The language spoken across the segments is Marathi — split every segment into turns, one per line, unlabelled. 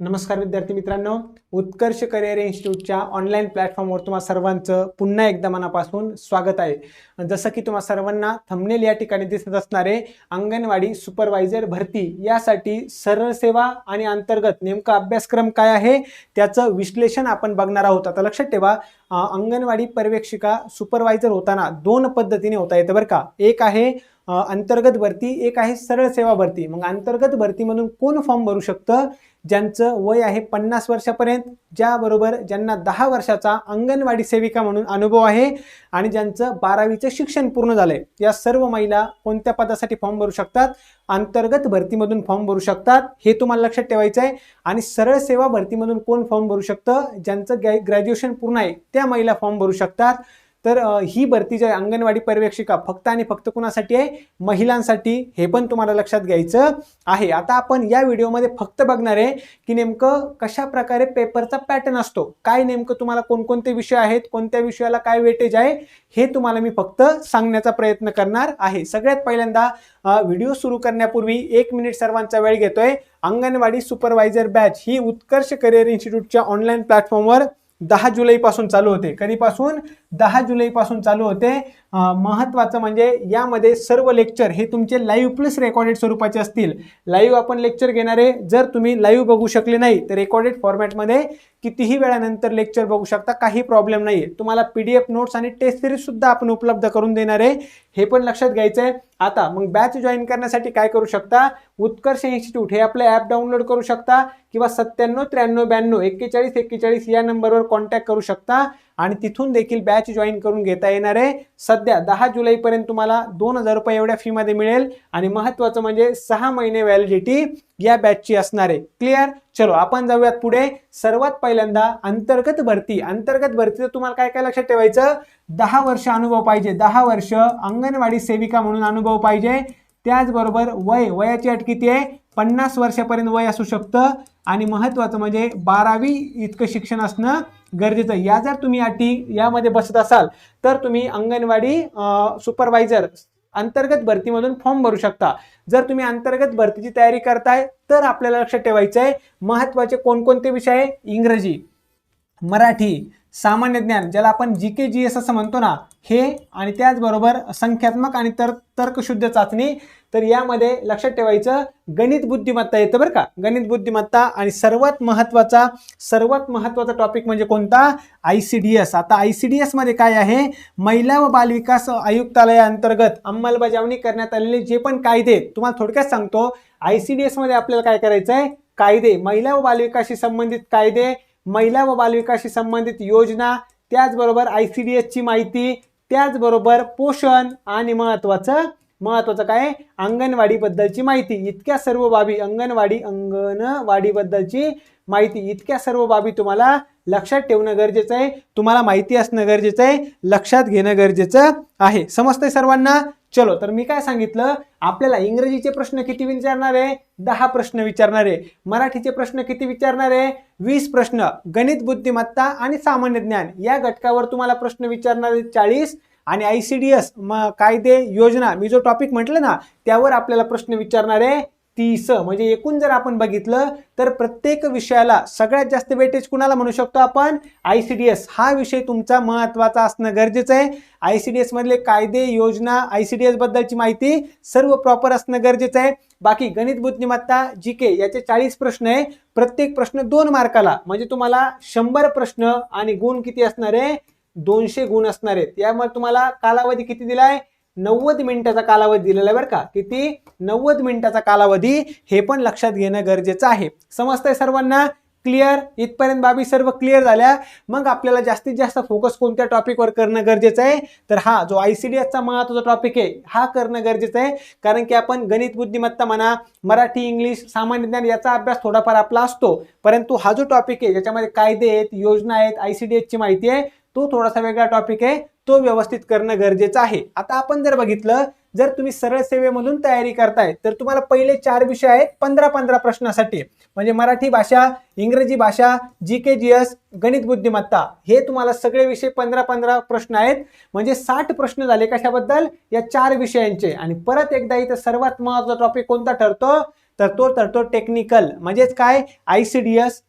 नमस्कार विद्यार्थी मित्रांनो, उत्कर्ष करिअर इन्स्टिट्यूटच्या ऑनलाईन प्लॅटफॉर्मवर तुम्हा सर्वांचं पुन्हा एकदा मनापासून स्वागत आहे। जसं की तुम्हा सर्वांना थंबनेल या ठिकाणी दिसत असणारे अंगणवाडी सुपरवायझर भरती यासाठी सरळ सेवा आणि अंतर्गत नेमका अभ्यासक्रम काय आहे त्याचं विश्लेषण आपण बघणार आहोत। आता लक्षात ठेवा, अंगणवाडी पर्यवेक्षिका सुपरवायझर होताना दोन पद्धतीने होता येतं बरं का। एक आहे अंतर्गत भरती, एक आहे सरळ सेवा भरती। मग अंतर्गत भरतीमधून कोण फॉर्म भरू शकतं? ज्यांचं वय आहे 50 वर्षापर्यंत, ज्याबरोबर ज्यांना 10 वर्षाचा अंगणवाडी सेविका म्हणून अनुभव आहे आणि ज्यांचं 12वीचं शिक्षण पूर्ण झालंय, या सर्व महिला कोणत्या पदासाठी फॉर्म भरू शकतात? अंतर्गत भरतीमधून फॉर्म भरू शकतात, हे तुम्हाला लक्षात ठेवायचं आहे। आणि सरळ सेवा भरतीमधून कोण फॉर्म भरू शकतं? ज्यांचं ग्रॅज्युएशन पूर्ण आहे त्या महिला फॉर्म भरू शकतात। तर ही भरती जी आहे अंगणवाडी पर्यवेक्षिका फक्त आणि फक्त कुणासाठी आहे? महिलांसाठी, हे पण तुम्हाला लक्षात घ्यायचं आहे। आता आपण या व्हिडिओमध्ये फक्त बघणार आहे की नेमकं कशा प्रकारे पेपरचा पॅटर्न असतो, काय नेमकं तुम्हाला कोणकोणते विषय आहेत, कोणत्या विषयाला काय वेटेज आहे, हे तुम्हाला मी फक्त सांगण्याचा प्रयत्न करणार आहे। सगळ्यात पहिल्यांदा व्हिडिओ सुरू करण्यापूर्वी 1 मिनिट सर्वांचा वेळ घेतोय। अंगणवाडी सुपरवायझर बॅच ही उत्कर्ष करिअर इन्स्टिट्यूटच्या ऑनलाईन प्लॅटफॉर्मवर 10 जुलैपासून चालू होते। कधीपासून? 10 जुलैपासून चालू होते। महत्त्वाचं म्हणजे यामध्ये सर्व लेक्चर हे तुमचे लाईव्ह प्लस रेकॉर्डेड स्वरूपाचे असतील। लाईव्ह आपण लेक्चर घेणारे, जर तुम्ही लाईव्ह बघू शकले नाही तर रेकॉर्डेड फॉर्मॅटमध्ये कितीही वेळानंतर लेक्चर बघू शकता, काही प्रॉब्लेम नाही। तुम्हाला PDF नोट्स आणि टेस्ट सिरीज सुद्धा आपण उपलब्ध करून देणार आहे, हे पण लक्षात घ्यायचं आहे। आता मग बॅच जॉईन करण्यासाठी काय करू शकता? उत्कर्ष इन्स्टिट्यूट हे आपलं ॲप डाउनलोड करू शकता किंवा 97 93 92 41 41 या नंबरवर कॉन्टॅक्ट करू शकता आणि तिथून देखील बॅच जॉईन करून घेता येणार आहे। सध्या 10 जुलैपर्यंत तुम्हाला 2000 रुपये एवढ्या फी मध्ये मिळेल आणि महत्त्वाचं म्हणजे 6 महिने व्हॅलिडिटी या बॅचची असणार आहे। क्लिअर? चलो आपण जाऊयात पुढे। सर्वात पहिल्यांदा अंतर्गत भरती। अंतर्गत भरतीचं तुम्हाला काय काय लक्षात ठेवायचं? 10 वर्ष अनुभव पाहिजे, 10 वर्ष अंगणवाडी सेविका म्हणून अनुभव पाहिजे। त्याचबरोबर वयाची अट किती आहे? 50 वर्षापर्यंत वय असू शकतं आणि महत्त्वाचं म्हणजे 12वी इतकं शिक्षण असणं गरजेचं आहे। या जर तुम्ही अटी यामध्ये बसत असाल तर तुम्ही अंगणवाडी सुपरवायझर अंतर्गत भरतीमधून फॉर्म भरू शकता। जर तुम्ही अंतर्गत भरतीची तयारी करताय तर आपल्याला लक्षात ठेवायचं आहे महत्त्वाचे कोणकोणते विषय आहे? इंग्रजी, मराठी, सामान्य ज्ञान ज्याला आपण GK GS असं म्हणतो ना, हे आणि त्याचबरोबर संख्यात्मक आणि तर्कशुद्ध चाचणी। तर यामध्ये लक्षात ठेवायचं गणित बुद्धिमत्ता येतं बरं का, गणित बुद्धिमत्ता। आणि सर्वात महत्त्वाचा टॉपिक म्हणजे कोणता? ICDS। आता ICDS मध्ये काय आहे? महिला व बालविकास आयुक्तालयाअंतर्गत अंमलबजावणी करण्यात आलेले जे पण कायदे, तुम्हाला थोडक्यात सांगतो। ICDS मध्ये आपल्याला काय करायचं आहे? कायदे, महिला व बालविकाशी संबंधित कायदे, महिला व बालविकाशी संबंधित योजना, त्याचबरोबर ICDS ची माहिती, त्याचबरोबर पोषण आणि महत्त्वाचं काय? अंगणवाडी बद्दलची माहिती। इतक्या सर्व बाबी अंगणवाडी बद्दलची माहिती, इतक्या सर्व बाबी तुम्हाला लक्षात ठेवणं गरजेचं आहे, तुम्हाला माहिती असणं गरजेचं आहे, लक्षात घेणं गरजेचं आहे। समजतंय सर्वांना? चलो, तर मी काय सांगितलं, आपल्याला इंग्रजीचे प्रश्न किती विचारणार आहे? 10 प्रश्न विचारणार आहे। मराठीचे प्रश्न किती विचारणार आहे? 20 प्रश्न। गणित बुद्धिमत्ता आणि सामान्य ज्ञान या घटकावर तुम्हाला प्रश्न विचारणार आहे 40 आणि ICDS कायदे योजना मी जो टॉपिक म्हटलं ना त्यावर आपल्याला प्रश्न विचारणार आहे 30। म्हणजे एकूण जर आपण बघितलं तर प्रत्येक विषयाला सगळ्यात जास्त वेटेज कुणाला म्हणू शकतो आपण? ICDS। हा विषय तुमचा महत्त्वाचा असणं गरजेचं आहे। ICDS मधले कायदे, योजना, ICDS बद्दलची माहिती सर्व प्रॉपर असणं गरजेचं आहे। बाकी गणित बुद्धिमत्ता GK याचे 40 प्रश्न आहे, प्रत्येक प्रश्न 2 मार्काला, म्हणजे तुम्हाला 100 प्रश्न आणि गुण किती असणार आहे? 200 गुण असणार आहेत। यामुळे तुम्हाला कालावधी किती दिलाय? 90 मिनिटाचा कालावधी दिलेला आहे बरं का। किती? 90 मिनिटाचा कालावधी, हे पण लक्षात घेणं गरजेचं आहे। समजतंय सर्वांना? क्लिअर? इथपर्यंत बाबी सर्व क्लिअर झाल्या। मग आपल्याला जास्तीत जास्त फोकस कोणत्या टॉपिकवर करणं गरजेचं आहे? तर हा जो ICDSचा महत्त्वाचा टॉपिक आहे हा करणं गरजेचं आहे, कारण की आपण गणित बुद्धिमत्ता म्हणा, मराठी, इंग्लिश, सामान्य ज्ञान याचा अभ्यास थोडाफार आपला असतो, परंतु हा जो टॉपिक आहे ज्याच्यामध्ये कायदे आहेत, योजना आहेत, ICDSची माहिती आहे, तो थोडासा वेगळा टॉपिक आहे, तो व्यवस्थित करणं गरजेचं आहे. आता आपण जर बघितलं, जर तुम्ही सरळ सेवेमधून तयारी करताय तर तुम्हाला पहिले 4 विषय आहेत 15-15 प्रश्नासाठी, म्हणजे मराठी भाषा, इंग्रजी भाषा, जीके जीएस, गणित बुद्धिमत्ता, हे तुम्हाला सगळे विषय 15-15 प्रश्न आहेत, म्हणजे 60 प्रश्न झाले कशाबद्दल, या 4 विषयांचे. आणि परत एकदा इथं सर्वात महत्त्वाचा टॉपिक कोणता ठरतो, तर तो ठरतो टेक्निकल, म्हणजेच काय, ICDS,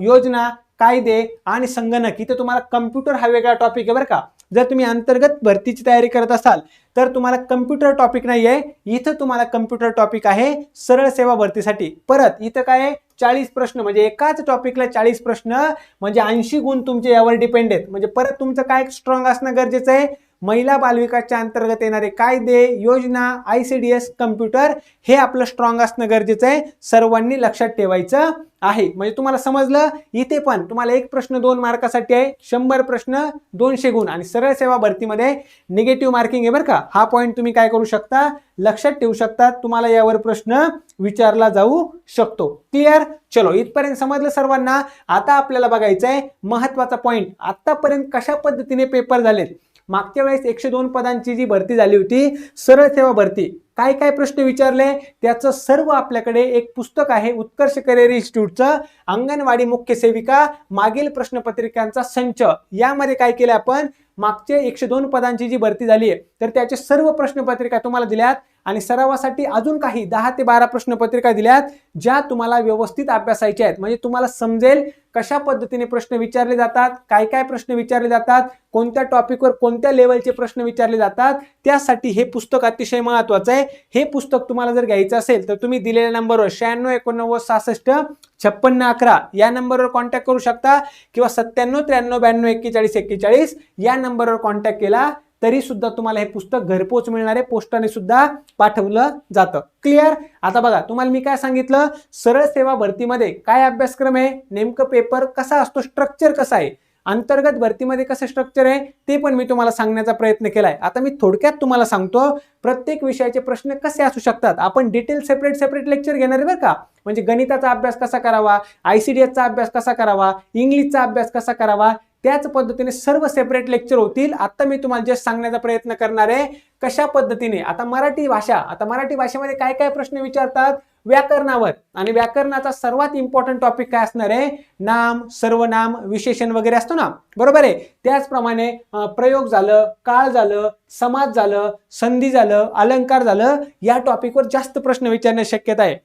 योजना, कायदे आणि संगणक. इथे तुम्हाला कम्प्युटर हा वेगळा टॉपिक आहे बरं का. जर तुम्ही अंतर्गत भरतीची तयारी करत असाल तर तुम्हाला कम्प्युटर टॉपिक नाही आहे, इथं तुम्हाला कम्प्युटर टॉपिक आहे सरळ सेवा भरतीसाठी. परत इथं काय आहे, 40 प्रश्न, म्हणजे एकाच टॉपिकला 40 प्रश्न, म्हणजे 80 गुण तुमचे यावर डिपेंड आहेत. म्हणजे परत तुमचं काय स्ट्रॉंग असणं गरजेचं आहे, महिला बालविकासच्या अंतर्गत येणारे कायदे, योजना, ICDS, कम्प्युटर, हे आपलं स्ट्रॉंग असणं गरजेचं आहे. सर्वांनी लक्षात ठेवायचं आहे. म्हणजे तुम्हाला समजलं, इथे पण तुम्हाला एक प्रश्न 2 मार्कासाठी आहे, 100 प्रश्न 200 गुण, आणि सरळ सेवा भरतीमध्ये निगेटिव्ह मार्किंग आहे बरं का. हा पॉईंट तुम्ही काय करू शकता, लक्षात ठेवू शकता, तुम्हाला यावर प्रश्न विचारला जाऊ शकतो. क्लिअर? चलो, इथपर्यंत समजलं सर्वांना. आता आपल्याला बघायचं आहे महत्वाचा पॉईंट, आतापर्यंत कशा पद्धतीने पेपर झालेत. मागच्या वेळेस 102 पदांची जी भरती झाली होती सरळ सेवा भरती, काय काय प्रश्न विचारले त्याचं सर्व आपल्याकडे एक पुस्तक आहे, उत्कर्ष करिअर इन्स्टिट्यूटचं अंगणवाडी मुख्य सेविका मागील प्रश्नपत्रिकांचा संच. यामध्ये काय केलं आपण, मागचे 102 पदांची जी भरती झाली आहे तर त्याचे सर्व प्रश्नपत्रिका तुम्हाला दिल्यात, आणि सरावासाठी अजून काही 10 ते 12 प्रश्नपत्रिका दिल्यात, ज्या तुम्हाला व्यवस्थित अभ्यासायच्या आहेत. म्हणजे तुम्हाला समजेल कशा पद्धतीने प्रश्न विचारले जातात, काय काय प्रश्न विचारले जातात, कोणत्या टॉपिकवर कोणत्या लेवलचे प्रश्न विचारले जातात. त्यासाठी हे पुस्तक अतिशय महत्वाचं आहे. हे पुस्तक तुम्हाला जर घ्यायचं असेल तर तुम्ही दिलेल्या नंबरवर 96 89 66 56 11 या नंबरवर कॉन्टॅक्ट करू शकता, किंवा 97 93 92 41 41 या नंबरवर कॉन्टॅक्ट केला तरी सुद्धा तुम्हाला हे पुस्तक घरपोच मिळणार आहे, पोस्टाने सुद्धा पाठवलं जातं. क्लिअर? आता बघा, तुम्हाला मी काय सांगितलं, सरळ सेवा भरतीमध्ये काय अभ्यासक्रम आहे, नेमकं पेपर कसा असतो, स्ट्रक्चर कसं आहे, अंतर्गत भरतीमध्ये कसं स्ट्रक्चर आहे ते पण मी तुम्हाला सांगण्याचा प्रयत्न केलाय. आता मी थोडक्यात तुम्हाला सांगतो प्रत्येक विषयाचे प्रश्न कसे असू शकतात. आपण डिटेल सेपरेट लेक्चर घेणार आहे बरं का. म्हणजे गणिताचा अभ्यास कसा करावा, ICDS चा अभ्यास कसा करावा, इंग्लिशचा अभ्यास कसा करावा, त्याच पद्धतीने सर्व सेपरेट लेक्चर होतील. आता मी तुम्हाला जस्ट सांगण्याचा प्रयत्न करणार आहे कशा पद्धतीने. आता मराठी भाषेमध्ये काय काय प्रश्न विचारतात, व्याकरणावर, आणि व्याकरणाचा सर्वात इम्पॉर्टंट टॉपिक काय असणार आहे, नाम, सर्वनाम, विशेषण वगैरे असतो ना, बरोबर आहे. त्याचप्रमाणे प्रयोग झालं, काळ झालं, समाज झालं, संधी झालं, अलंकार झालं, या टॉपिकवर जास्त प्रश्न विचारण्याची शक्यता आहे.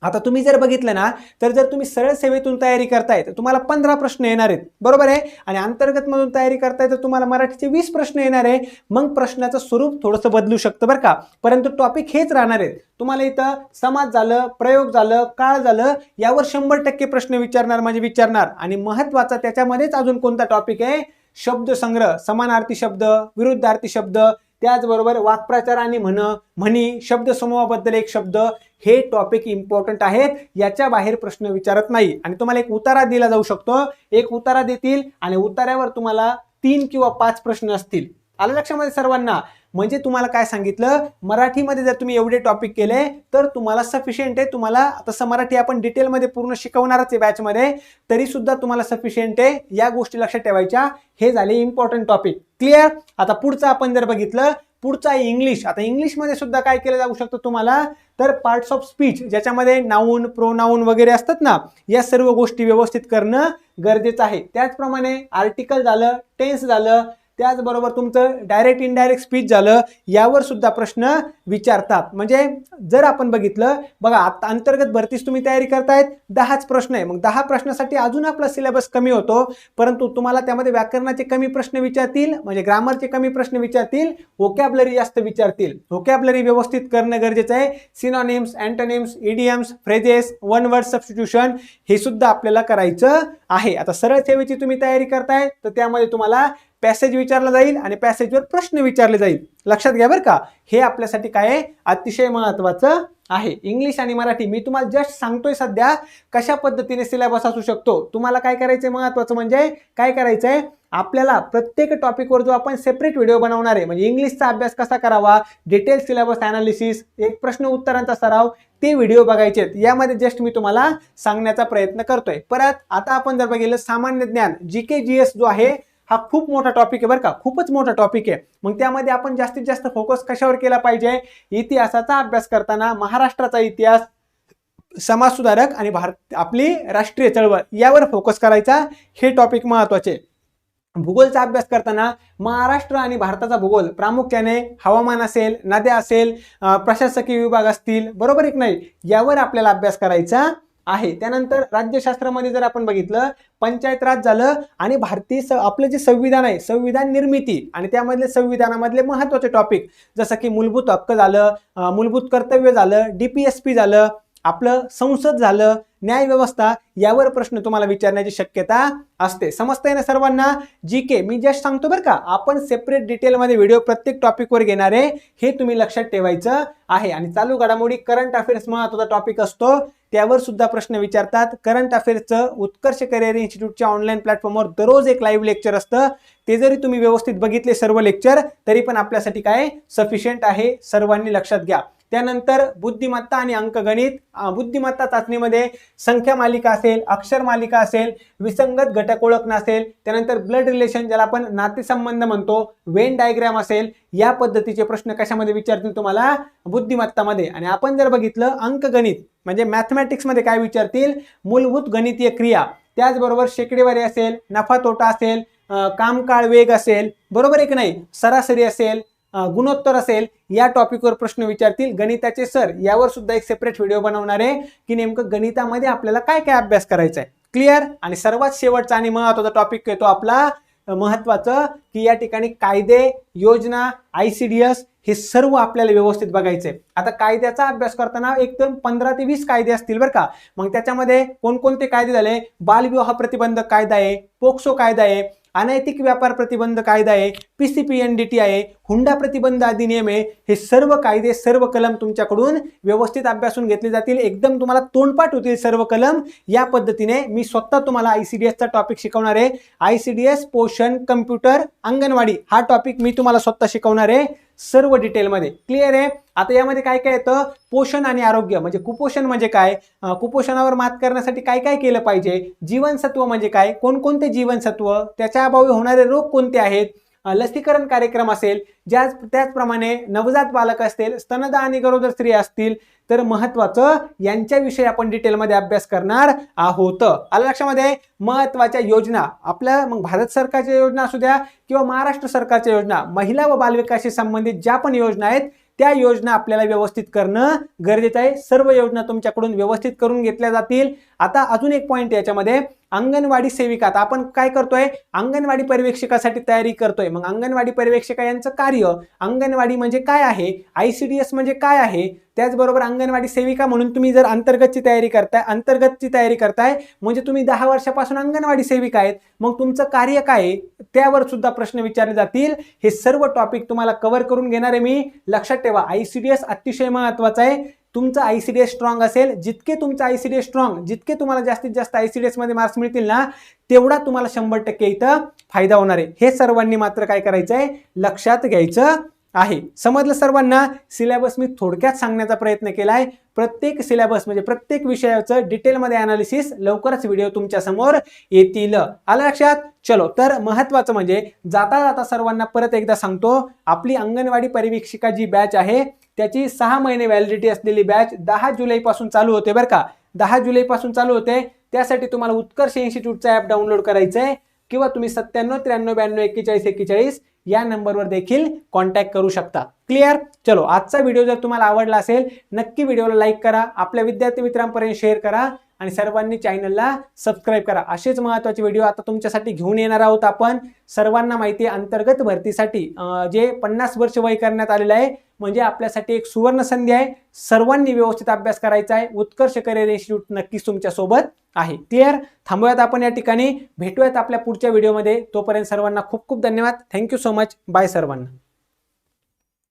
आता तुम्ही जर बघितलं ना तर जर तुम्ही सरळ सेवेतून तयारी करताय तर तुम्हाला 15 प्रश्न येणार आहेत, बरोबर आहे. आणि अंतर्गत मधून तयारी करताय तर तुम्हाला मराठीचे 20 प्रश्न येणार आहे. मग प्रश्नाचं स्वरूप थोडंसं बदलू शकतं बरं का, परंतु टॉपिक हेच राहणार आहेत. तुम्हाला इथं समाज झालं, प्रयोग झालं, काळ झालं, यावर 100% प्रश्न विचारणार म्हणजे विचारणार. आणि महत्वाचा त्याच्यामध्येच अजून कोणता टॉपिक आहे, शब्दसंग्रह, समानार्थी शब्द, विरुद्धार्थी शब्द, त्याचबरोबर वाक्प्रचार आणि म्हणी, शब्द समूहाबद्दल एक शब्द, हे टॉपिक इम्पॉर्टंट आहेत. याच्या बाहेर प्रश्न विचारत नाही. आणि तुम्हाला एक उतारा दिला जाऊ शकतो, एक उतारा देतील आणि उतार्यावर तुम्हाला 3 किंवा 5 प्रश्न असतील. आलं लक्षामध्ये सर्वांना? म्हणजे तुम्हाला काय सांगितलं, मराठीमध्ये जर तुम्ही एवढे टॉपिक केले तर तुम्हाला सफिशियंट आहे. तुम्हाला तसं मराठी आपण डिटेलमध्ये पूर्ण शिकवणारच आहे बॅचमध्ये, तरी सुद्धा तुम्हाला सफिशियंट आहे. या गोष्टी लक्षात ठेवायच्या. हे झाले इम्पॉर्टंट टॉपिक. क्लिअर? आता पुढचं आपण जर बघितलं, पुढचा आहे इंग्लिश. आता इंग्लिशमध्ये सुद्धा काय केलं जाऊ शकतं तुम्हाला, तर पार्ट्स ऑफ स्पीच, ज्याच्यामध्ये नाऊन, प्रोनाऊन वगैरे असतात ना, या सर्व गोष्टी व्यवस्थित करणं गरजेचं आहे. त्याचप्रमाणे आर्टिकल झालं, टेन्स झालं, त्याचबरोबर तुमचं डायरेक्ट इनडायरेक्ट स्पीच झालं, यावर सुद्धा प्रश्न विचारतात. म्हणजे जर आपण बघितलं, बघा आता अंतर्गत भरतीस तुम्ही तयारी करतायत, 10च प्रश्न आहे. मग 10 प्रश्नासाठी अजून आपला सिलेबस कमी होतो, परंतु तुम्हाला त्यामध्ये व्याकरणाचे कमी प्रश्न विचारतील, म्हणजे ग्रामरचे कमी प्रश्न विचारतील, व्होकॅब्युलरी जास्त विचारतील. व्होकॅब्युलरी व्यवस्थित करणं गरजेचं आहे. Synonyms, antonyms, idioms, phrases, one word substitution, हे सुद्धा आपल्याला करायचं आहे. आता सरळ सेवेची तुम्ही तयारी करताय तर त्यामध्ये तुम्हाला पॅसेज विचारला जाईल आणि पॅसेजवर प्रश्न विचारले जाईल. लक्षात घ्या बरं का, हे आपल्यासाठी काय आहे, अतिशय महत्वाचं आहे. इंग्लिश आणि मराठी मी तुम्हाला जस्ट सांगतोय सध्या कशा पद्धतीने सिलेबस असू शकतो. तुम्हाला काय करायचंय, महत्वाचं म्हणजे काय करायचंय, आपल्याला प्रत्येक टॉपिकवर जो आपण सेपरेट व्हिडिओ बनवणार आहे, म्हणजे इंग्लिशचा अभ्यास कसा करावा, डिटेल सिलेबस अनालिसिस, एक प्रश्न उत्तरांचा सराव, ते व्हिडिओ बघायचे आहेत. यामध्ये जस्ट मी तुम्हाला सांगण्याचा प्रयत्न करतोय. परत आता आपण जर बघितलं सामान्य ज्ञान, GK GS जो आहे, हा खूप मोठा टॉपिक आहे बरं का, खूपच मोठा टॉपिक आहे. मग त्यामध्ये आपण जास्तीत जास्त फोकस कशावर केला पाहिजे? इतिहासाचा अभ्यास करताना महाराष्ट्राचा इतिहास, समाज सुधारक आणि आपली राष्ट्रीय चळवळ यावर फोकस करायचा. हे टॉपिक महत्वाचे. भूगोलचा अभ्यास करताना महाराष्ट्र आणि भारताचा भूगोल प्रामुख्याने हवामान असेल, नद्या असेल, प्रशासकीय विभाग असतील, बरोबर एक नाही, यावर आपल्याला अभ्यास करायचा आहे. त्यानंतर राज्यशास्त्रामध्ये जर आपण बघितलं, पंचायत राज झालं आणि भारतीय आपलं जे संविधान आहे, संविधान निर्मिती आणि त्यामधले संविधानामधले महत्वाचे टॉपिक जसं की मूलभूत हक्क झालं, मूलभूत कर्तव्य झालं, DPSP झालं, आपलं संसद झालं, न्याय व्यवस्था, यावर प्रश्न तुम्हाला विचारण्याची शक्यता असते. समजतंय ना सर्वांना? GK मी जस्ट सांगतो बरं का, आपण सेपरेट डिटेलमध्ये व्हिडिओ प्रत्येक टॉपिकवर घेणार आहे, हे तुम्ही लक्षात ठेवायचं आहे. आणि चालू घडामोडी, करंट अफेअर्स महत्त्वाचा टॉपिक असतो, त्यावर सुद्धा प्रश्न विचारतात. करंट अफेअर्सचं उत्कर्ष करिअर इन्स्टिट्यूटच्या ऑनलाईन प्लॅटफॉर्मवर दररोज एक लाईव्ह लेक्चर असतं. ते जरी तुम्ही व्यवस्थित बघितले सर्व लेक्चर, तरी पण आपल्यासाठी काय सफिशियंट आहे, सर्वांनी लक्षात घ्या. त्यानंतर बुद्धिमत्ता आणि अंकगणित. बुद्धिमत्ता चाचणीमध्ये संख्या मालिका असेल, अक्षर मालिका असेल, विसंगत घटक ओळखणं असेल, त्यानंतर ब्लड रिलेशन ज्याला आपण नातेसंबंध म्हणतो, वेन डायग्राम असेल, या पद्धतीचे प्रश्न कशामध्ये विचारतील तुम्हाला? बुद्धिमत्तामध्ये. आणि आपण जर बघितलं अंकगणित म्हणजे मॅथमॅटिक्स मध्ये काय विचारतील? मूलभूत गणितीय क्रिया, त्याचबरोबर शेकडेवारी असेल, नफा तोटा असेल, कामकाळ वेग असेल, बरोबर एक नाही, सरासरी असेल, गुणोत्तर असेल, या टॉपिकवर प्रश्न विचारतील. गणिताचे सर यावर सुद्धा एक सेपरेट व्हिडिओ बनवणार आहे की नेमकं गणितामध्ये आपल्याला काय काय अभ्यास करायचा आहे. क्लिअर? आणि सर्वात शेवटचा आणि महत्त्वाचा टॉपिक येतो आपला महत्त्वाचं, की या ठिकाणी कायदे, योजना, ICDS हे सर्व आपल्याला व्यवस्थित बघायचंय. आता कायद्याचा अभ्यास करताना एकदम 15 ते 20 कायदे असतील बरं का. मग त्याच्यामध्ये कोणकोणते कायदे झाले? बालविवाह प्रतिबंधक कायदा आहे, पोक्सो कायदा आहे, अनैतिक व्यापार प्रतिबंध कायदा आहे, PCPNDT आहे, हुंडा प्रतिबंध अधिनियम आहे. हे सर्व कायदे, सर्व कलम तुमच्याकडून व्यवस्थित अभ्यासून घेतले जातील. एकदम तुम्हाला तोंडपाठ होतील सर्व कलम. या पद्धतीने मी स्वतः तुम्हाला ICDSचा टॉपिक शिकवणार आहे. ICDS, पोषण, कम्प्युटर, अंगणवाडी हा टॉपिक मी तुम्हाला स्वतः शिकवणार आहे सर्व डिटेलमध्ये. क्लिअर आहे? आता यामध्ये काय काय येतं? पोषण आणि आरोग्य म्हणजे कुपोषण म्हणजे काय, कुपोषणावर मात करण्यासाठी काय काय केलं पाहिजे, जीवनसत्व म्हणजे काय, कोणकोणते जीवनसत्व, त्याच्या अभावी होणारे रोग कोणते आहेत, लसीकरण कार्यक्रम असेल, त्याचप्रमाणे नवजात बालक असतील, स्तनदा आणि गरोदर स्त्रिया असतील, तर महत्वाचं यांच्याविषयी आपण डिटेलमध्ये अभ्यास करणार आहोत. आलं लक्षामध्ये? महत्वाच्या योजना आपल्या, मग भारत सरकारच्या योजना असू द्या किंवा महाराष्ट्र सरकारच्या योजना, महिला व बालविकासाशी संबंधित ज्या पण योजना आहेत त्या योजना आपल्याला व्यवस्थित करणं गरजेचं आहे. सर्व योजना तुमच्याकडून व्यवस्थित करून घेतल्या जातील. आता अजून एक पॉइंट याच्यामध्ये, अंगणवाडी सेविका. आता आपण काय करतोय? अंगणवाडी पर्यवेक्षकासाठी तयारी करतोय. मग अंगणवाडी पर्यवेक्षिका यांचं कार्य, अंगणवाडी म्हणजे काय आहे, ICDS म्हणजे काय आहे, त्याचबरोबर अंगणवाडी सेविका म्हणून तुम्ही जर अंतर्गतची तयारी करताय म्हणजे तुम्ही 10 वर्षापासून अंगणवाडी सेविका आहेत, मग तुमचं कार्य काय आहे, त्यावर सुद्धा प्रश्न विचारले जातील. हे सर्व टॉपिक तुम्हाला कव्हर करून घेणार आहे मी. लक्षात ठेवा, ICDS अतिशय महत्वाचा आहे. तुमचं ICDS स्ट्रॉंग असेल, जितके तुमचं ICDS स्ट्रॉंग, जितके तुम्हाला जास्तीत जास्त ICDS मध्ये मार्क्स मिळतील ना, तेवढा तुम्हाला 100% इथं फायदा होणार आहे. हे सर्वांनी मात्र काय करायचं आहे? लक्षात घ्यायचं आहे. समजलं सर्वांना? सिलेबस मी थोडक्यात सांगण्याचा प्रयत्न केलाय. प्रत्येक सिलेबस म्हणजे प्रत्येक विषयाचं डिटेलमध्ये अनालिसिस लवकरच व्हिडिओ तुमच्या समोर येतील. आलं लक्षात? चलो, तर महत्वाचं म्हणजे जाता जाता सर्वांना परत एकदा सांगतो, आपली अंगणवाडी परिवीक्षिका जी बॅच आहे त्याची 6 महिने व्हॅलिडिटी असलेली बॅच 10 जुलैपासून चालू होते बरं का. 10 जुलैपासून चालू होते. त्यासाठी तुम्हाला उत्कर्ष इन्स्टिट्यूटचा ॲप डाउनलोड करायचं आहे किंवा तुम्ही 97 93 92 41 41 या नंबरवर देखील कॉन्टॅक्ट करू शकता. क्लिअर? चलो, आजचा व्हिडिओ जर तुम्हाला आवडला असेल नक्की व्हिडिओला लाईक करा, आपल्या विद्यार्थी मित्रांपर्यंत शेअर करा आणि सर्वांनी चॅनलला सबस्क्राईब करा. असेच महत्त्वाचे व्हिडिओ आता तुमच्यासाठी घेऊन येणार आहोत आपण. सर्वांना माहिती आहे, अंतर्गत भरतीसाठी जे 50 वर्ष वय करण्यात आलेलं आहे म्हणजे आपल्यासाठी एक सुवर्ण संधी आहे. सर्वांनी व्यवस्थित अभ्यास करायचा आहे. उत्कर्ष करिअर इन्स्टिट्यूट नक्कीच तुमच्या सोबत आहे. क्लिअर? थांबूयात आपण या ठिकाणी, भेटूयात आपल्या पुढच्या व्हिडिओमध्ये. तोपर्यंत सर्वांना खूप खूप धन्यवाद. Thank you so much. बाय सर्वांना.